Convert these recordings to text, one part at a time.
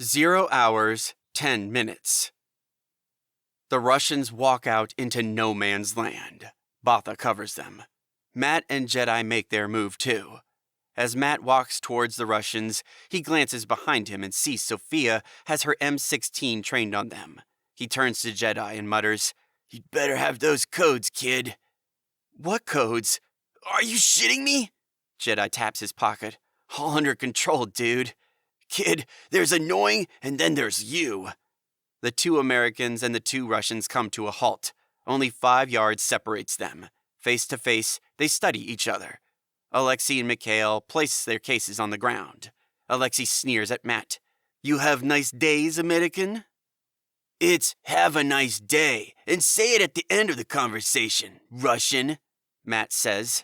0 hours, 10 minutes. The Russians walk out into no man's land. Botha covers them. Matt and Jedi make their move too. As Matt walks towards the Russians, he glances behind him and sees Sophia has her M16 trained on them. He turns to Jedi and mutters, "You'd better have those codes, kid." "What codes? Are you shitting me?" Jedi taps his pocket. "All under control, dude. Kid, there's annoying and then there's you." The 2 Americans and the 2 Russians come to a halt. Only 5 yards separates them. Face to face, they study each other. Alexei and Mikhail place their cases on the ground. Alexei sneers at Matt. "You have nice days, American?" "It's have a nice day, and say it at the end of the conversation, Russian," Matt says.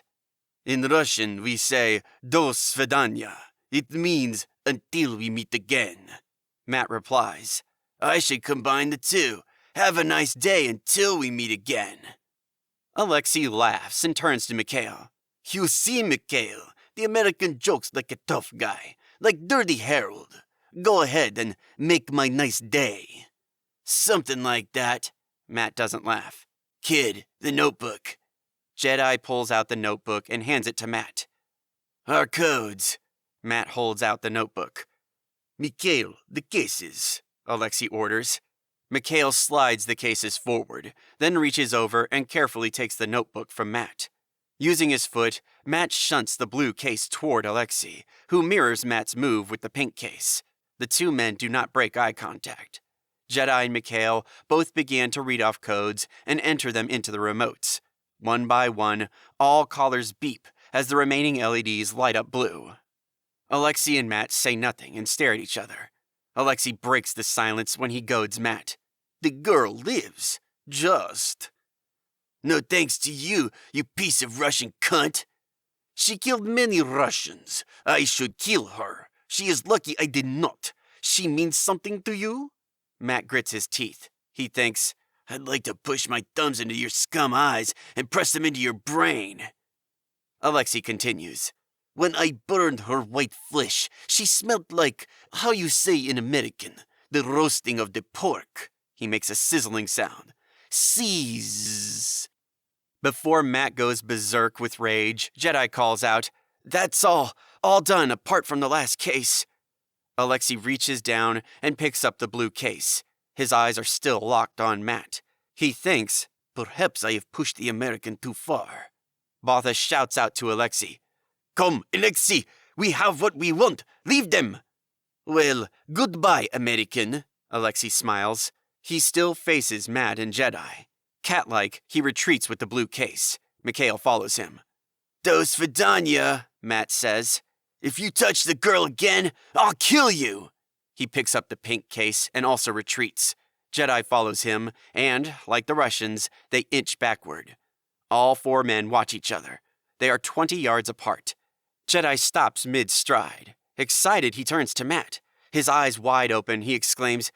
"In Russian, we say, do svidanya. It means, until we meet again," Matt replies. "I should combine the two. Have a nice day until we meet again." Alexei laughs and turns to Mikhail. "You see, Mikhail, the American jokes like a tough guy, like Dirty Harold. Go ahead and make my nice day." "Something like that." Matt doesn't laugh. "Kid, the notebook." Jedi pulls out the notebook and hands it to Matt. "Our codes." Matt holds out the notebook. "Mikhail, the cases," Alexei orders. Mikhail slides the cases forward, then reaches over and carefully takes the notebook from Matt. Using his foot, Matt shunts the blue case toward Alexei, who mirrors Matt's move with the pink case. The 2 men do not break eye contact. Jedi and Mikhail both began to read off codes and enter them into the remotes. One by one, all collars beep as the remaining LEDs light up blue. Alexei and Matt say nothing and stare at each other. Alexei breaks the silence when he goads Matt. "The girl lives. Just." "No thanks to you, you piece of Russian cunt." "She killed many Russians. I should kill her. She is lucky I did not. She means something to you?" Matt grits his teeth. He thinks, "I'd like to push my thumbs into your scum eyes and press them into your brain." Alexei continues. "When I burned her white flesh, she smelled like, how you say in American, the roasting of the pork." He makes a sizzling sound. "Seize." Before Matt goes berserk with rage, Jedi calls out, "That's all done apart from the last case." Alexei reaches down and picks up the blue case. His eyes are still locked on Matt. He thinks, "Perhaps I have pushed the American too far." Botha shouts out to Alexei, "Come, Alexei, we have what we want. Leave them." "Well, goodbye, American," Alexei smiles. He still faces Matt and Jedi. Cat-like, he retreats with the blue case. Mikhail follows him. "Do svidanya," Matt says. "If you touch the girl again, I'll kill you." He picks up the pink case and also retreats. Jedi follows him, and, like the Russians, they inch backward. All 4 men watch each other. They are 20 yards apart. Jedi stops mid-stride. Excited, he turns to Matt. His eyes wide open, he exclaims,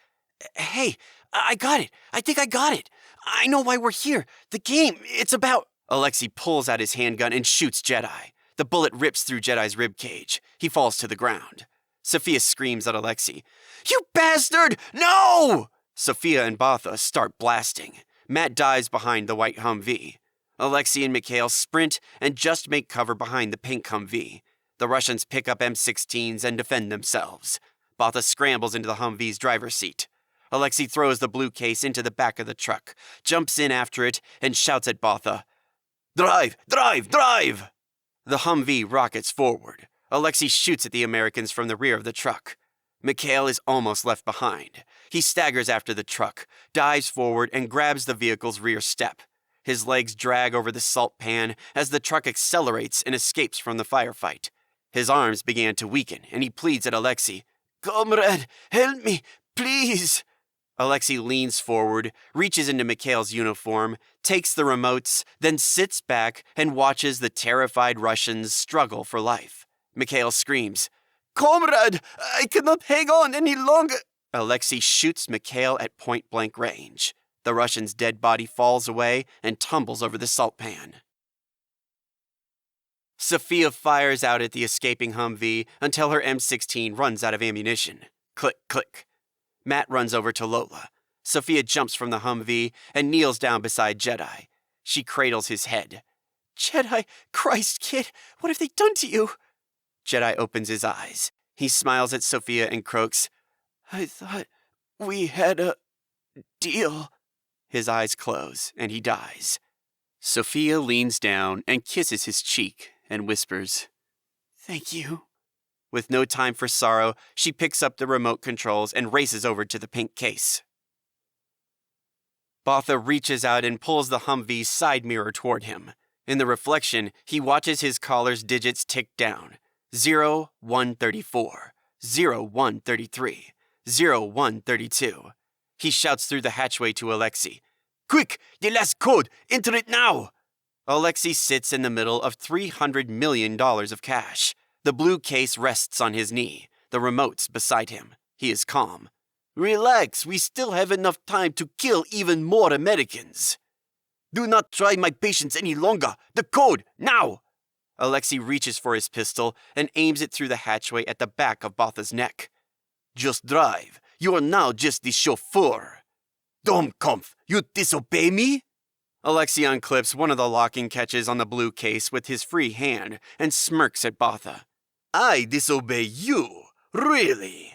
"Hey, I got it. I think I got it. I know why we're here. The game, it's about..." Alexei pulls out his handgun and shoots Jedi. The bullet rips through Jedi's ribcage. He falls to the ground. Sophia screams at Alexei, "You bastard! No!" Sophia and Botha start blasting. Matt dives behind the white Humvee. Alexei and Mikhail sprint and just make cover behind the pink Humvee. The Russians pick up M16s and defend themselves. Botha scrambles into the Humvee's driver's seat. Alexei throws the blue case into the back of the truck, jumps in after it, and shouts at Botha, "Drive! Drive! Drive!" The Humvee rockets forward. Alexei shoots at the Americans from the rear of the truck. Mikhail is almost left behind. He staggers after the truck, dives forward, and grabs the vehicle's rear step. His legs drag over the salt pan as the truck accelerates and escapes from the firefight. His arms begin to weaken, and he pleads at Alexei, "Comrade, help me, please!" Alexei leans forward, reaches into Mikhail's uniform, takes the remotes, then sits back and watches the terrified Russians struggle for life. Mikhail screams, "Comrade, I cannot hang on any longer!" Alexei shoots Mikhail at point-blank range. The Russian's dead body falls away and tumbles over the salt pan. Sophia fires out at the escaping Humvee until her M16 runs out of ammunition. Click, click. Matt runs over to Lola. Sophia jumps from the Humvee and kneels down beside Jedi. She cradles his head. Jedi, Christ, kid, what have they done to you? Jedi opens his eyes. He smiles at Sophia and croaks, I thought we had a deal. His eyes close, and he dies. Sophia leans down and kisses his cheek and whispers, Thank you. With no time for sorrow, she picks up the remote controls and races over to the pink case. Botha reaches out and pulls the Humvee's side mirror toward him. In the reflection, he watches his collar's digits tick down. 0134, 0133, 0132. He shouts through the hatchway to Alexei. Quick, the last code! Enter it now! Alexei sits in the middle of $300 million of cash. The blue case rests on his knee. The remote's beside him. He is calm. Relax, we still have enough time to kill even more Americans. Do not try my patience any longer. The code, now! Alexei reaches for his pistol and aims it through the hatchway at the back of Botha's neck. Just drive. You are now just the chauffeur. Domkampf, you disobey me? Alexei unclips one of the locking catches on the blue case with his free hand and smirks at Botha. I disobey you? Really?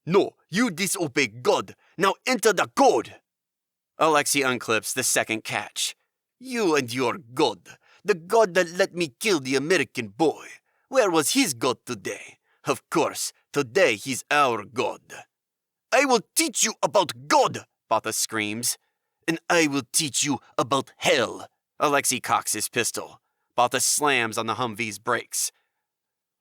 No, you disobey God. Now enter the code. Alexei unclips the second catch. You and your God. The God that let me kill the American boy. Where was his God today? Of course, today he's our God. I will teach you about God, Botha screams. And I will teach you about hell. Alexei cocks his pistol. Botha slams on the Humvee's brakes.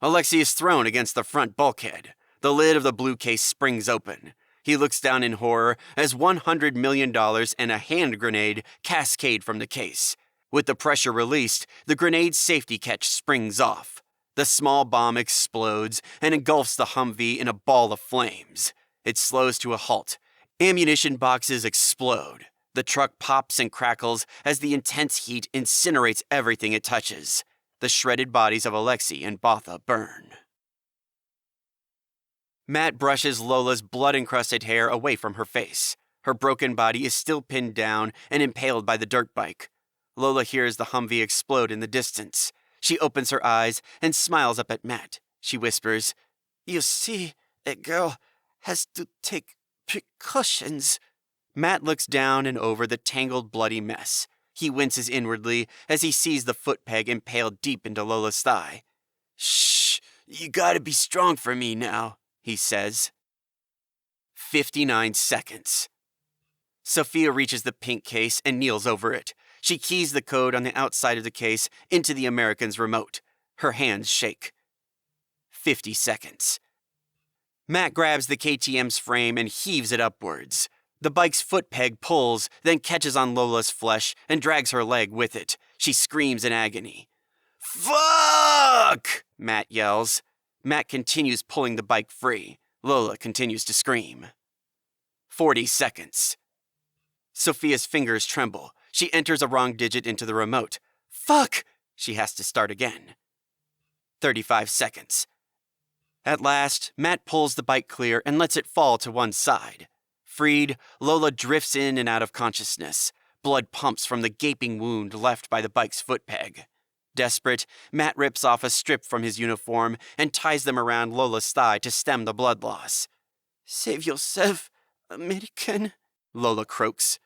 Alexei is thrown against the front bulkhead. The lid of the blue case springs open. He looks down in horror as $100 million and a hand grenade cascade from the case. With the pressure released, the grenade's safety catch springs off. The small bomb explodes and engulfs the Humvee in a ball of flames. It slows to a halt. Ammunition boxes explode. The truck pops and crackles as the intense heat incinerates everything it touches. The shredded bodies of Alexei and Botha burn. Matt brushes Lola's blood-encrusted hair away from her face. Her broken body is still pinned down and impaled by the dirt bike. Lola hears the Humvee explode in the distance. She opens her eyes and smiles up at Matt. She whispers, You see, a girl has to take precautions. Matt looks down and over the tangled, bloody mess. He winces inwardly as he sees the foot peg impaled deep into Lola's thigh. Shh, you gotta be strong for me now, he says. 59 seconds. Sophia reaches the pink case and kneels over it. She keys the code on the outside of the case into the American's remote. Her hands shake. 50 seconds. Matt grabs the KTM's frame and heaves it upwards. The bike's foot peg pulls, then catches on Lola's flesh and drags her leg with it. She screams in agony. Fuck! Matt yells. Matt continues pulling the bike free. Lola continues to scream. 40 seconds. Sophia's fingers tremble. She enters a wrong digit into the remote. Fuck! She has to start again. 35 seconds. At last, Matt pulls the bike clear and lets it fall to one side. Freed, Lola drifts in and out of consciousness. Blood pumps from the gaping wound left by the bike's foot peg. Desperate, Matt rips off a strip from his uniform and ties them around Lola's thigh to stem the blood loss. Save yourself, American, Lola croaks.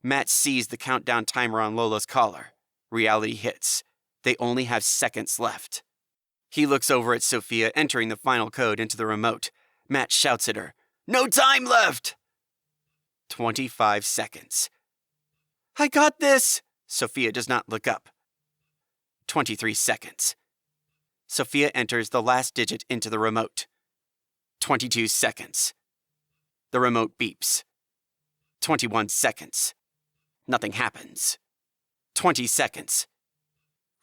Matt sees the countdown timer on Lola's collar. Reality hits. They only have seconds left. He looks over at Sophia entering the final code into the remote. Matt shouts at her, No time left! 25 seconds. I got this! Sophia does not look up. 23 seconds. Sophia enters the last digit into the remote. 22 seconds. The remote beeps. 21 seconds. Nothing happens. 20 seconds.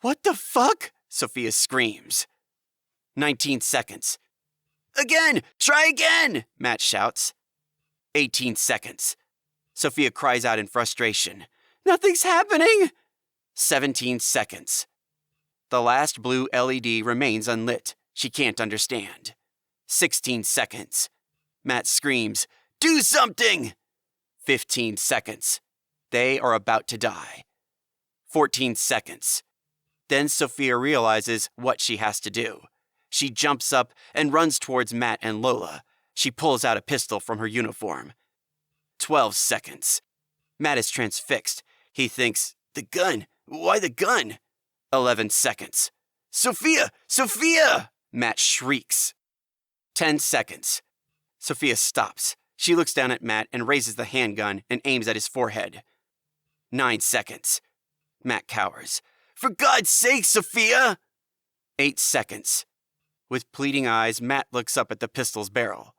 What the fuck? Sophia screams. 19 seconds. Again! Try again! Matt shouts. 18 seconds. Sophia cries out in frustration. Nothing's happening! 17 seconds. The last blue LED remains unlit. She can't understand. 16 seconds. Matt screams, "Do something!" 15 seconds. They are about to die. 14 seconds. Then Sophia realizes what she has to do. She jumps up and runs towards Matt and Lola. She pulls out a pistol from her uniform. 12 seconds. Matt is transfixed. He thinks, "The gun! Why the gun?" 11 seconds. "Sophia! Sophia!" Matt shrieks. 10 seconds. Sophia stops. She looks down at Matt and raises the handgun and aims at his forehead. 9 seconds. Matt cowers. "For God's sake, Sophia!" 8 seconds. With pleading eyes, Matt looks up at the pistol's barrel.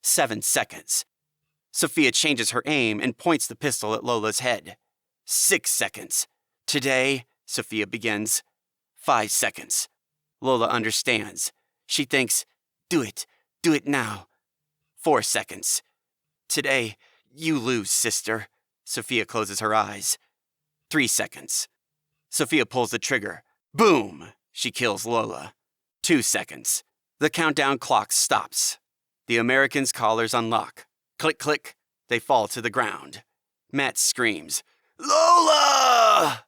7 seconds. Sophia changes her aim and points the pistol at Lola's head. 6 seconds. "Today," Sophia begins. 5 seconds. Lola understands. She thinks, do it now." 4 seconds. "Today, you lose, sister." Sophia closes her eyes. 3 seconds. Sophia pulls the trigger. Boom! She kills Lola. 2 seconds. The countdown clock stops. The Americans' collars unlock. Click, click. They fall to the ground. Matt screams, "Lola!"